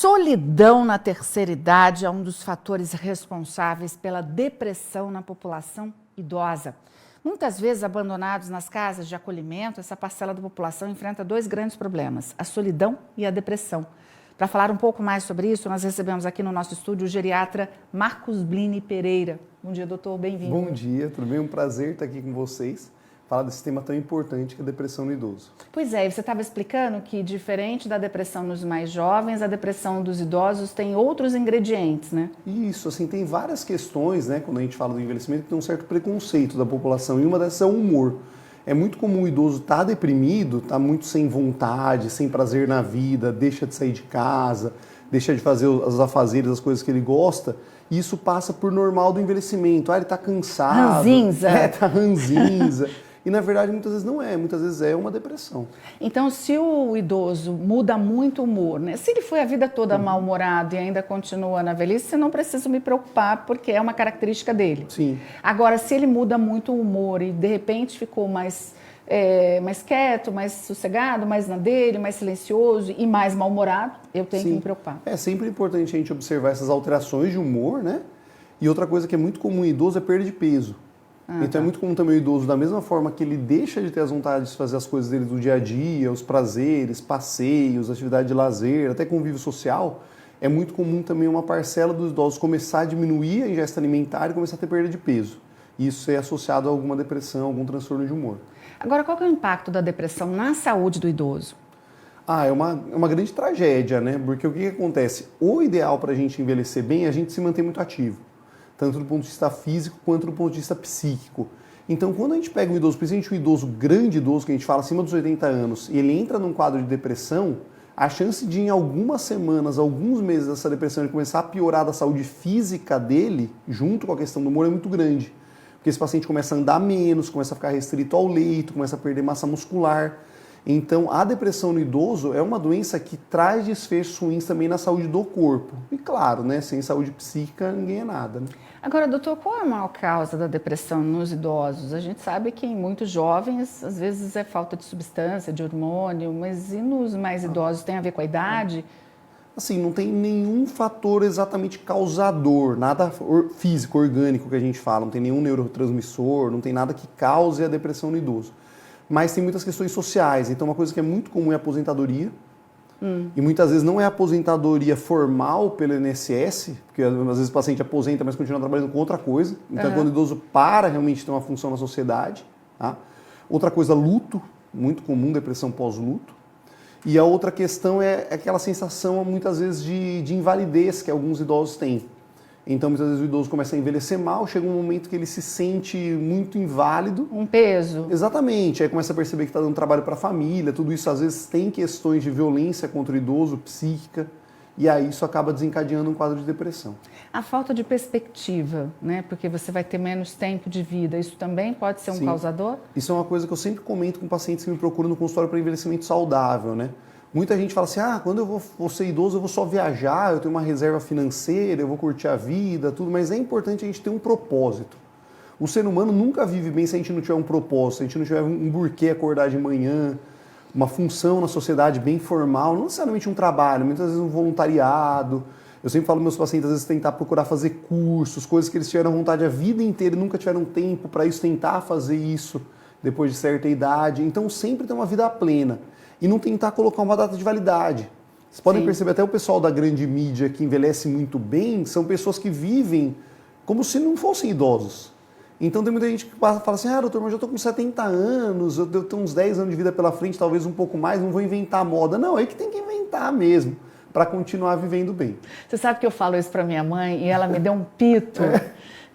solidão na terceira idade é um dos fatores responsáveis pela depressão na população idosa. Muitas vezes abandonados nas casas de acolhimento, essa parcela da população enfrenta dois grandes problemas, a solidão e a depressão. Para falar um pouco mais sobre isso, nós recebemos aqui no nosso estúdio o geriatra Marcos Blini Pereira. Bom dia, doutor, bem-vindo. Bom dia, tudo bem? Um prazer estar aqui com vocês, falar desse tema tão importante que é a depressão no idoso. Pois é, você estava explicando que, diferente da depressão nos mais jovens, a depressão dos idosos tem outros ingredientes, né? Isso, assim, tem várias questões, né, quando a gente fala do envelhecimento, que tem um certo preconceito da população, e uma dessas é o humor. É muito comum o idoso estar deprimido, estar muito sem vontade, sem prazer na vida, deixa de sair de casa, deixa de fazer os afazeres, as coisas que ele gosta, e isso passa por normal do envelhecimento. Ah, ele está cansado. Ranzinza. Está ranzinza. E, na verdade, muitas vezes não é. Muitas vezes é uma depressão. Então, se o idoso muda muito o humor, né? Se ele foi a vida toda mal-humorado e ainda continua na velhice, você não precisa me preocupar, porque é uma característica dele. Sim. Agora, se ele muda muito o humor e, de repente, ficou mais quieto, mais sossegado, mais na dele, mais silencioso e mais mal-humorado, eu tenho que me preocupar. É sempre importante a gente observar essas alterações de humor, né? E outra coisa que é muito comum em idoso é perda de peso. Então é muito comum também o idoso, da mesma forma que ele deixa de ter as vontades de fazer as coisas dele do dia a dia, os prazeres, passeios, atividade de lazer, até convívio social, é muito comum também uma parcela dos idosos começar a diminuir a ingesta alimentar e começar a ter perda de peso. Isso é associado a alguma depressão, algum transtorno de humor. Agora, qual que é o impacto da depressão na saúde do idoso? É uma grande tragédia, né? Porque o que acontece? O ideal para a gente envelhecer bem é a gente se manter muito ativo, tanto do ponto de vista físico quanto do ponto de vista psíquico. Então, quando a gente pega um idoso, principalmente um idoso grande idoso, que a gente fala acima dos 80 anos, e ele entra num quadro de depressão, a chance de em algumas semanas, alguns meses dessa depressão ele começar a piorar da saúde física dele, junto com a questão do humor, é muito grande. Porque esse paciente começa a andar menos, começa a ficar restrito ao leito, começa a perder massa muscular. Então, a depressão no idoso é uma doença que traz desfechos ruins também na saúde do corpo. E claro, né, sem saúde psíquica ninguém é nada, né? Agora, doutor, qual é a maior causa da depressão nos idosos? A gente sabe que em muitos jovens, às vezes é falta de substância, de hormônio, mas e nos mais idosos tem a ver com a idade? Assim, não tem nenhum fator exatamente causador, nada físico, orgânico que a gente fala, não tem nenhum neurotransmissor, não tem nada que cause a depressão no idoso. Mas tem muitas questões sociais, então uma coisa que é muito comum é a aposentadoria, e muitas vezes não é a aposentadoria formal pelo INSS, porque às vezes o paciente aposenta, mas continua trabalhando com outra coisa, então quando o idoso para realmente ter uma função na sociedade. Tá? Outra coisa, luto, muito comum, depressão pós-luto. E a outra questão é aquela sensação, muitas vezes, de invalidez que alguns idosos têm. Então, muitas vezes o idoso começa a envelhecer mal, chega um momento que ele se sente muito inválido. Um peso. Exatamente. Aí começa a perceber que está dando trabalho para a família, tudo isso às vezes tem questões de violência contra o idoso, psíquica, e aí isso acaba desencadeando um quadro de depressão. A falta de perspectiva, né? Porque você vai ter menos tempo de vida, isso também pode ser um causador? Isso é uma coisa que eu sempre comento com pacientes que me procuram no consultório para envelhecimento saudável, né? Muita gente fala assim, quando eu vou ser idoso eu vou só viajar, eu tenho uma reserva financeira, eu vou curtir a vida, tudo, mas é importante a gente ter um propósito. O ser humano nunca vive bem se a gente não tiver um propósito, se a gente não tiver um porquê acordar de manhã, uma função na sociedade bem formal, não necessariamente um trabalho, muitas vezes um voluntariado. Eu sempre falo para meus pacientes, às vezes, tentar procurar fazer cursos, coisas que eles tiveram vontade a vida inteira e nunca tiveram tempo para isso, tentar fazer isso depois de certa idade. Então, sempre ter uma vida plena. E não tentar colocar uma data de validade. Vocês podem perceber, até o pessoal da grande mídia que envelhece muito bem, são pessoas que vivem como se não fossem idosos. Então tem muita gente que fala assim, doutor, mas eu estou com 70 anos, eu tenho uns 10 anos de vida pela frente, talvez um pouco mais, não vou inventar moda. Não, é que tem que inventar mesmo, para continuar vivendo bem. Você sabe que eu falo isso para minha mãe e ela me deu um pito.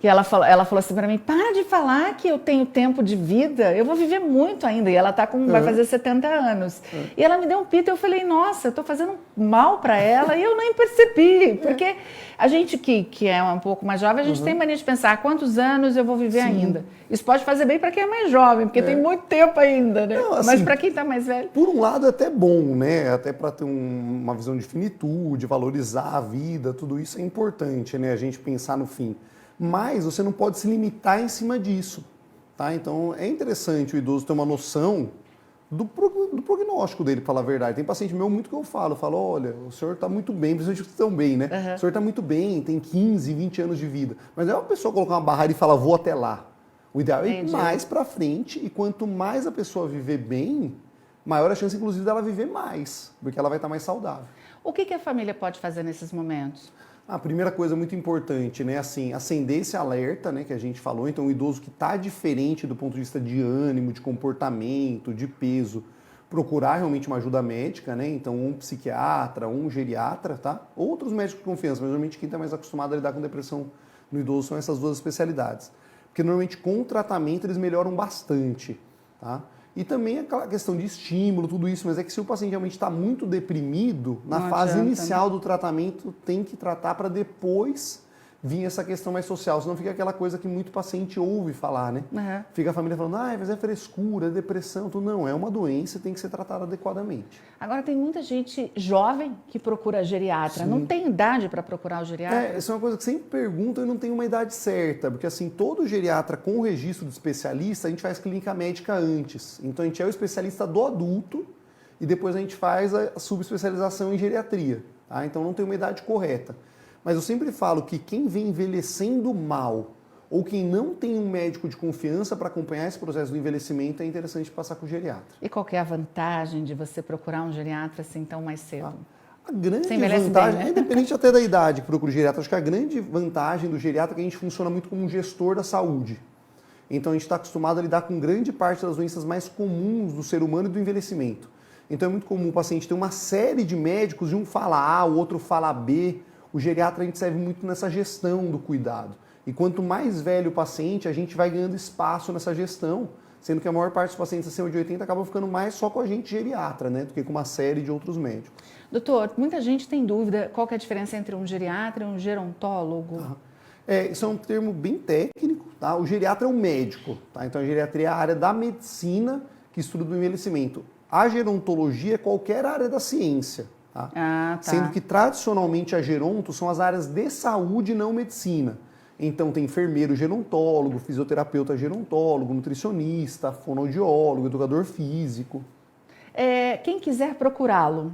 Que ela falou assim para mim, para de falar que eu tenho tempo de vida, eu vou viver muito ainda. E ela vai fazer 70 anos. E ela me deu um pito e eu falei, nossa, eu estou fazendo mal para ela e eu nem percebi. Porque a gente que é um pouco mais jovem, a gente tem mania de pensar quantos anos eu vou viver ainda. Isso pode fazer bem para quem é mais jovem, porque tem muito tempo ainda, né? Não, assim, mas para quem está mais velho... Por um lado é até bom, né? Até para ter uma visão de finitude, valorizar a vida, tudo isso é importante, né? A gente pensar no fim. Mas você não pode se limitar em cima disso, tá? Então é interessante o idoso ter uma noção do prognóstico dele, para falar a verdade. Tem paciente meu muito que eu falo, olha, o senhor está muito bem, principalmente os que estão bem, né? Uhum. O senhor está muito bem, tem 15, 20 anos de vida. Mas não é uma pessoa colocar uma barreira e falar, vou até lá. O ideal é ir mais para frente, e quanto mais a pessoa viver bem, maior a chance, inclusive, dela viver mais, porque ela vai estar mais saudável. O que a família pode fazer nesses momentos? A primeira coisa muito importante, né, assim, acender esse alerta, né, que a gente falou. Então, o idoso que está diferente do ponto de vista de ânimo, de comportamento, de peso, procurar realmente uma ajuda médica, né? Então, um psiquiatra, um geriatra, tá? Outros médicos de confiança, mas normalmente quem está mais acostumado a lidar com depressão no idoso são essas duas especialidades. Porque normalmente com o tratamento eles melhoram bastante, tá? E também aquela questão de estímulo, tudo isso, mas é que se o paciente realmente está muito deprimido, na fase inicial do tratamento tem que tratar para depois vir essa questão mais social, senão fica aquela coisa que muito paciente ouve falar, né? Uhum. Fica a família falando, mas é frescura, é depressão, tudo. Não, é uma doença e tem que ser tratada adequadamente. Agora tem muita gente jovem que procura geriatra, Sim. Não tem idade para procurar o geriatra? Isso é uma coisa que sempre perguntam e não tem uma idade certa, porque assim, todo geriatra com o registro do especialista, a gente faz clínica médica antes. Então a gente é o especialista do adulto e depois a gente faz a subespecialização em geriatria, tá? Então não tem uma idade correta. Mas eu sempre falo que quem vem envelhecendo mal ou quem não tem um médico de confiança para acompanhar esse processo do envelhecimento é interessante passar com o geriatra. E qual que é a vantagem de você procurar um geriatra assim tão mais cedo? A grande vantagem, independente até da idade que procura o geriatra, acho que a grande vantagem do geriatra é que a gente funciona muito como um gestor da saúde. Então a gente está acostumado a lidar com grande parte das doenças mais comuns do ser humano e do envelhecimento. Então é muito comum o paciente ter uma série de médicos, e um fala A, o outro fala B. O geriatra a gente serve muito nessa gestão do cuidado. E quanto mais velho o paciente, a gente vai ganhando espaço nessa gestão, sendo que a maior parte dos pacientes acima de 80 acabam ficando mais só com a gente geriatra, né, do que com uma série de outros médicos. Doutor, muita gente tem dúvida qual que é a diferença entre um geriatra e um gerontólogo. Isso é um termo bem técnico, tá? O geriatra é um médico, tá? Então a geriatria é a área da medicina que estuda o envelhecimento. A gerontologia é qualquer área da ciência. Tá. Sendo que tradicionalmente a geronto são as áreas de saúde e não medicina. Então tem enfermeiro gerontólogo, fisioterapeuta gerontólogo, nutricionista, fonoaudiólogo, educador físico. Quem quiser procurá-lo,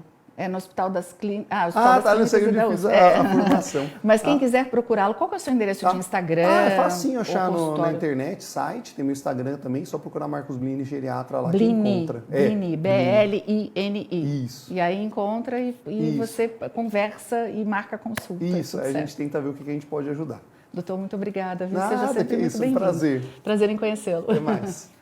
no Hospital das Clínicas. Eu sei onde eu fiz a formação. Mas quem quiser procurá-lo, qual que é o seu endereço de Instagram? É facinho achar na internet, site, tem meu Instagram também, só procurar Marcos Blini, geriatra lá que encontra. Blini, B-L-I-N-I. Isso. E aí encontra e você conversa e marca consulta. Isso, a gente tenta ver o que a gente pode ajudar. Doutor, muito obrigada. Seja sempre muito bem-vindo. Prazer em conhecê-lo. Até mais.